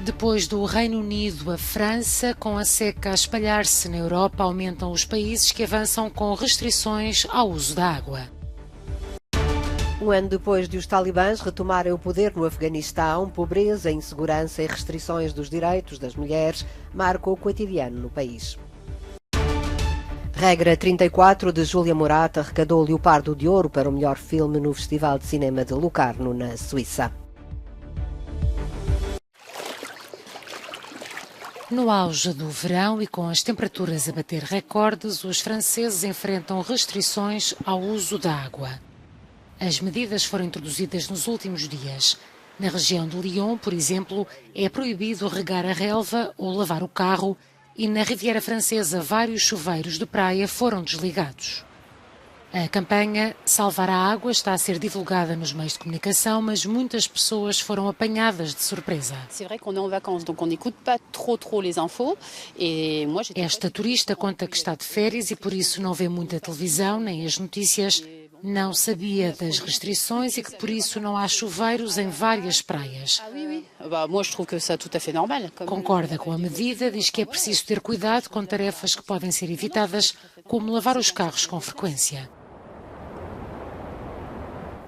Depois do Reino Unido, a França, com a seca a espalhar-se na Europa, aumentam os países que avançam com restrições ao uso da água. Um ano depois de os talibãs retomarem o poder no Afeganistão, pobreza, insegurança e restrições dos direitos das mulheres marcam o cotidiano no país. Regra 34 de Júlia Morat arrecadou o Leopardo de Ouro para o melhor filme no Festival de Cinema de Locarno, na Suíça. No auge do verão e com as temperaturas a bater recordes, os franceses enfrentam restrições ao uso da água. As medidas foram introduzidas nos últimos dias. Na região de Lyon, por exemplo, é proibido regar a relva ou lavar o carro e na Riviera Francesa vários chuveiros de praia foram desligados. A campanha Salvar a Água está a ser divulgada nos meios de comunicação, mas muitas pessoas foram apanhadas de surpresa. Esta turista conta que está de férias e por isso não vê muita televisão nem as notícias. Não sabia das restrições e que por isso não há chuveiros em várias praias. Concorda com a medida, diz que é preciso ter cuidado com tarefas que podem ser evitadas, como lavar os carros com frequência.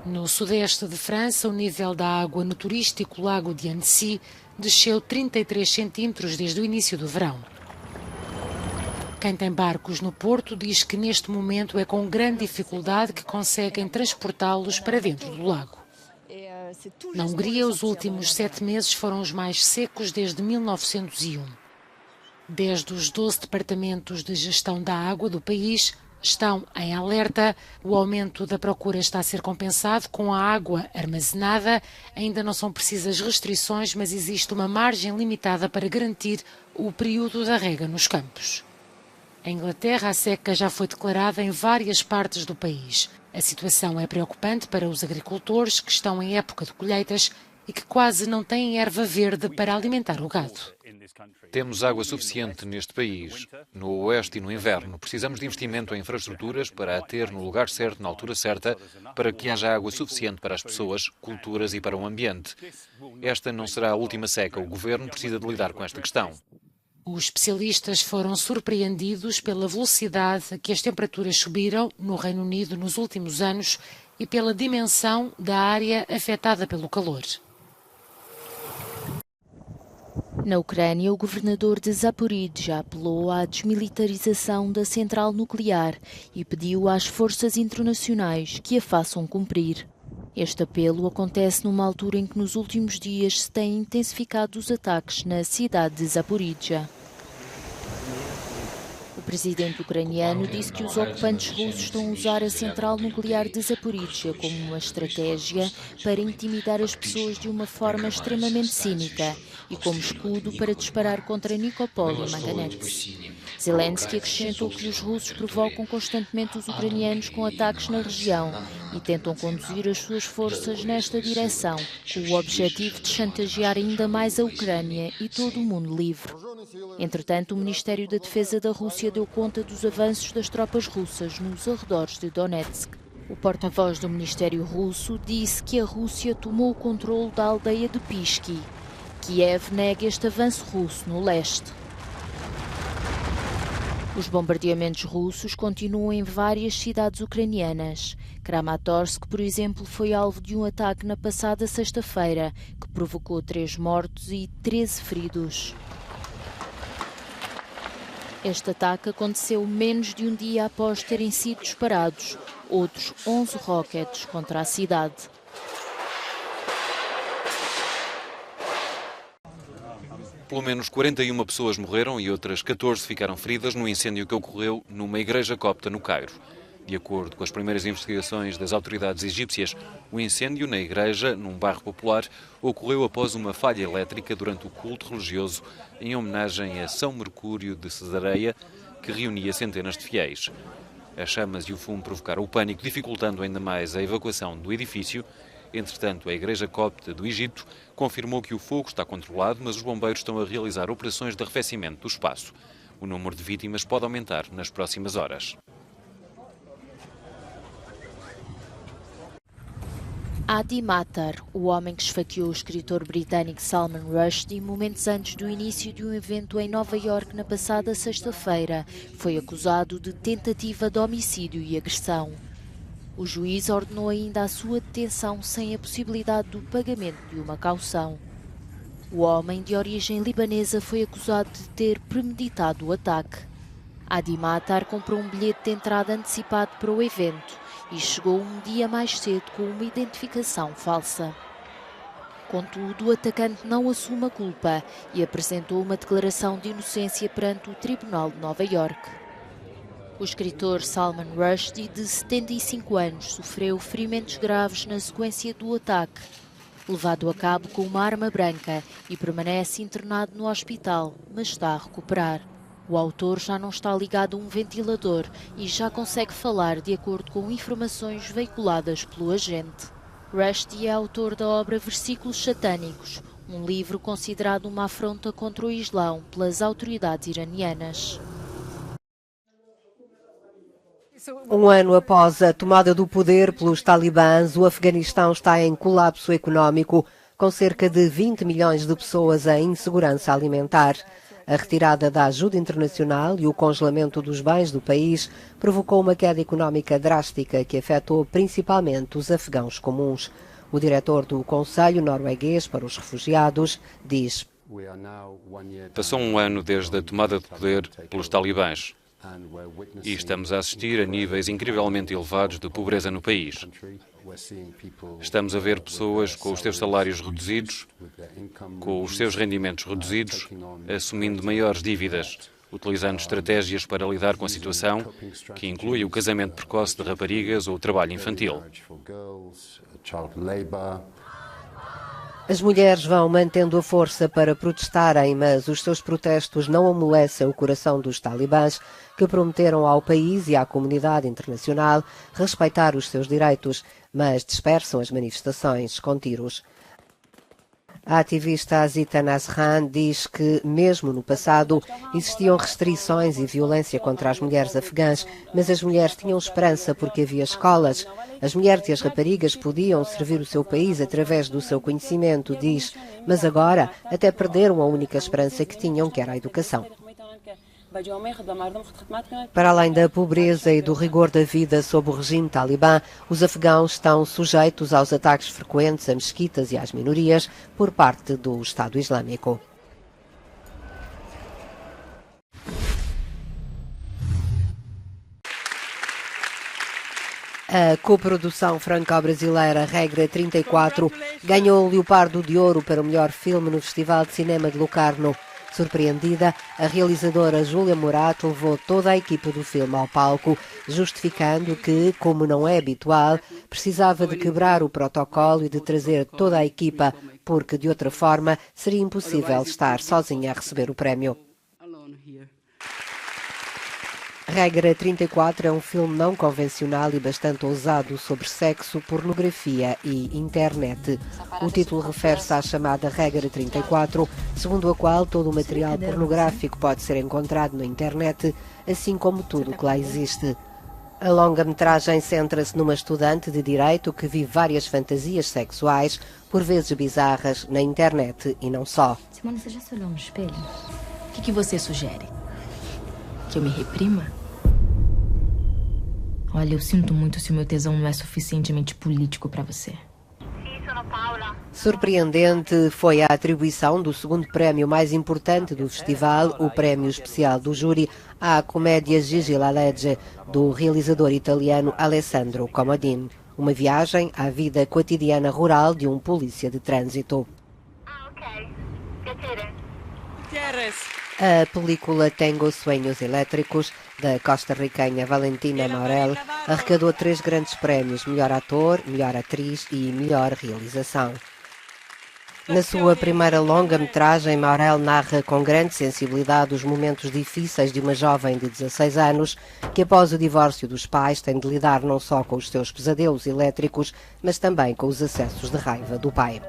No sudeste de França, o nível da água no turístico lago de Annecy desceu 33 centímetros desde o início do verão. Quem tem barcos no porto diz que neste momento é com grande dificuldade que conseguem transportá-los para dentro do lago. Na Hungria, os últimos 7 meses foram os mais secos desde 1901. 10 dos 12 departamentos de gestão da água do país estão em alerta. O aumento da procura está a ser compensado com a água armazenada. Ainda não são precisas restrições, mas existe uma margem limitada para garantir o período da rega nos campos. Em Inglaterra, a seca já foi declarada em várias partes do país. A situação é preocupante para os agricultores que estão em época de colheitas e que quase não têm erva verde para alimentar o gado. Temos água suficiente neste país. No oeste e no inverno, precisamos de investimento em infraestruturas para a ter no lugar certo, na altura certa, para que haja água suficiente para as pessoas, culturas e para o ambiente. Esta não será a última seca. O governo precisa de lidar com esta questão. Os especialistas foram surpreendidos pela velocidade a que as temperaturas subiram no Reino Unido nos últimos anos e pela dimensão da área afetada pelo calor. Na Ucrânia, o governador de Zaporizhzhia apelou à desmilitarização da central nuclear e pediu às forças internacionais que a façam cumprir. Este apelo acontece numa altura em que nos últimos dias se têm intensificado os ataques na cidade de Zaporizhzhia. O presidente ucraniano disse que os ocupantes russos estão a usar a central nuclear de Zaporizhzhia como uma estratégia para intimidar as pessoas de uma forma extremamente cínica e como escudo para disparar contra Nikopol e Manganets. Zelensky acrescentou que os russos provocam constantemente os ucranianos com ataques na região e tentam conduzir as suas forças nesta direção, com o objetivo de chantagear ainda mais a Ucrânia e todo o mundo livre. Entretanto, o Ministério da Defesa da Rússia deu conta dos avanços das tropas russas nos arredores de Donetsk. O porta-voz do Ministério Russo disse que a Rússia tomou o controle da aldeia de Pisky. Kiev nega este avanço russo no leste. Os bombardeamentos russos continuam em várias cidades ucranianas. Kramatorsk, por exemplo, foi alvo de um ataque na passada sexta-feira, que provocou 3 mortos e 13 feridos. Este ataque aconteceu menos de um dia após terem sido disparados outros 11 rockets contra a cidade. Pelo menos 41 pessoas morreram e outras 14 ficaram feridas no incêndio que ocorreu numa igreja copta no Cairo. De acordo com as primeiras investigações das autoridades egípcias, o incêndio na igreja, num bairro popular, ocorreu após uma falha elétrica durante o culto religioso em homenagem a São Mercúrio de Cesareia, que reunia centenas de fiéis. As chamas e o fumo provocaram o pânico, dificultando ainda mais a evacuação do edifício. Entretanto, a Igreja Copta do Egito confirmou que o fogo está controlado, mas os bombeiros estão a realizar operações de arrefecimento do espaço. O número de vítimas pode aumentar nas próximas horas. Adi Matar, o homem que esfaqueou o escritor britânico Salman Rushdie momentos antes do início de um evento em Nova Iorque na passada sexta-feira, foi acusado de tentativa de homicídio e agressão. O juiz ordenou ainda a sua detenção sem a possibilidade do pagamento de uma caução. O homem, de origem libanesa, foi acusado de ter premeditado o ataque. Adi Matar comprou um bilhete de entrada antecipado para o evento e chegou um dia mais cedo com uma identificação falsa. Contudo, o atacante não assume a culpa e apresentou uma declaração de inocência perante o Tribunal de Nova Iorque. O escritor Salman Rushdie, de 75 anos, sofreu ferimentos graves na sequência do ataque, levado a cabo com uma arma branca, e permanece internado no hospital, mas está a recuperar. O autor já não está ligado a um ventilador e já consegue falar, de acordo com informações veiculadas pelo agente. Rushdie é autor da obra Versículos Satânicos, um livro considerado uma afronta contra o Islão pelas autoridades iranianas. Um ano após a tomada do poder pelos talibãs, o Afeganistão está em colapso económico, com cerca de 20 milhões de pessoas em insegurança alimentar. A retirada da ajuda internacional e o congelamento dos bens do país provocou uma queda económica drástica que afetou principalmente os afegãos comuns. O diretor do Conselho Norueguês para os Refugiados diz: Passou um ano desde a tomada de poder pelos talibãs e estamos a assistir a níveis incrivelmente elevados de pobreza no país. Estamos a ver pessoas com os seus salários reduzidos, com os seus rendimentos reduzidos, assumindo maiores dívidas, utilizando estratégias para lidar com a situação, que inclui o casamento precoce de raparigas ou o trabalho infantil. As mulheres vão mantendo a força para protestarem, mas os seus protestos não amolecem o coração dos talibãs, que prometeram ao país e à comunidade internacional respeitar os seus direitos, mas dispersam as manifestações com tiros. A ativista Azita Nasrhan diz que, mesmo no passado, existiam restrições e violência contra as mulheres afegãs, mas as mulheres tinham esperança porque havia escolas. As mulheres e as raparigas podiam servir o seu país através do seu conhecimento, diz, mas agora até perderam a única esperança que tinham, que era a educação. Para além da pobreza e do rigor da vida sob o regime talibã, os afegãos estão sujeitos aos ataques frequentes a mesquitas e às minorias por parte do Estado Islâmico. A coprodução franco-brasileira Regra 34 ganhou o Leopardo de Ouro para o melhor filme no Festival de Cinema de Locarno. Surpreendida, a realizadora Júlia Morato levou toda a equipa do filme ao palco, justificando que, como não é habitual, precisava de quebrar o protocolo e de trazer toda a equipa, porque de outra forma seria impossível estar sozinha a receber o prémio. Regra 34 é um filme não convencional e bastante ousado sobre sexo, pornografia e internet. O título refere-se à chamada Regra 34, segundo a qual todo o material pornográfico pode ser encontrado na internet, assim como tudo o que lá existe. A longa-metragem centra-se numa estudante de direito que vive várias fantasias sexuais, por vezes bizarras, na internet e não só. Simone, você já se olhou no espelho? O que você sugere? Que eu me reprima? Olha, eu sinto muito se o meu tesão não é suficientemente político para você. Surpreendente foi a atribuição do segundo prémio mais importante do festival, o prémio especial do júri, à comédia Gigi la Legge, do realizador italiano Alessandro Comodini. Uma viagem à vida cotidiana rural de um polícia de trânsito. A película Tengo Sueños Elétricos, da costarriquenha Valentina Maurel, arrecadou 3 grandes prémios: melhor ator, melhor atriz e melhor realização. Na sua primeira longa-metragem, Maurel narra com grande sensibilidade os momentos difíceis de uma jovem de 16 anos que, após o divórcio dos pais, tem de lidar não só com os seus pesadelos elétricos, mas também com os acessos de raiva do pai.